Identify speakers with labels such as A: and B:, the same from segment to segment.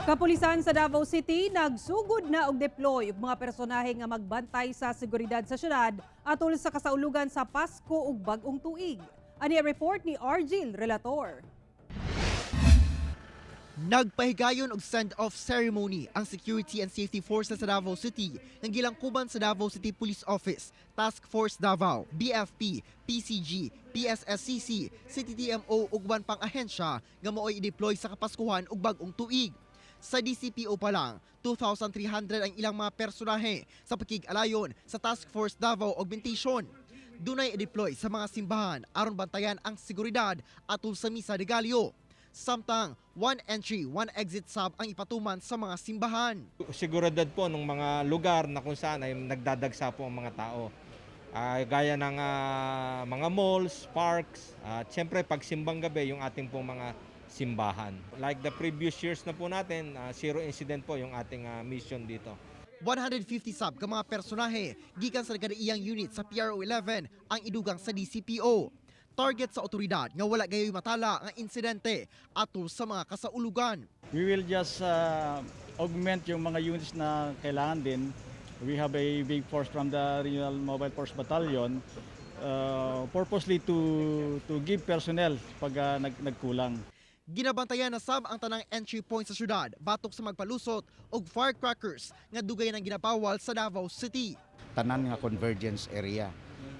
A: Kapulisan sa Davao City nagsugod na og deploy og mga personahe nga magbantay sa seguridad sa syudad atol sa kasaulugan sa Pasko ug bag-ong tuig. Ani ang report ni Argil Relator.
B: Nagpahigayon og send-off ceremony ang Security and Safety Forces sa Davao City ng gilangkuban sa Davao City Police Office, Task Force Davao, BFP, PCG, PSSCC, CTTMO ug uban pang ahensya nga mo'y i-deploy sa Kapaskuhan ug bag-ong tuig. Sa DCPO pa lang, 2,300 ang ilang mga personahe sa pakig-alayon sa Task Force Davao Augmentation. Dunay i-deploy sa mga simbahan aron bantayan ang seguridad atol sa Misa de Gallo. Samtang one entry, one exit sub ang ipatuman sa mga simbahan.
C: Seguridad po ng mga lugar na kung saan ay nagdadagsa po ang mga tao. Gaya ng mga malls, parks, at siyempre pagsimbang gabi yung ating pong mga simbahan. Like the previous years na po natin, zero incident po yung ating mission dito.
B: 150 sub ka mga personahe gikan sa nagkadaiyang unit sa PRO 11 ang idugang sa DCPO. Target sa otoridad nga wala gayoy matala ang insidente atol sa mga kasaulugan.
D: We will just augment yung mga units na kailangan din. We have a big force from the Regional Mobile Force Battalion purposely to give personnel pag nagkulang.
B: Ginabantayan na sab ang tanang entry point sa syudad batok sa magpalusot og firecrackers nga dugay nang ginapawal sa Davao City.
E: Tanan nga convergence area,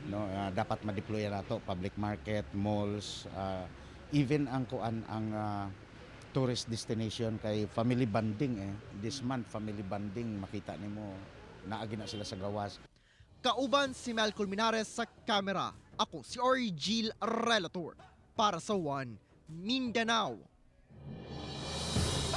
E: no, dapat ma-deploy nato public market, malls, even ang tourist destination kay family bonding this month family bonding makita nimo naagi na sila sa gawas.
B: Kauban si Mel Colmenares sa kamera. Ako si Argil Relator para sa One Mindanao.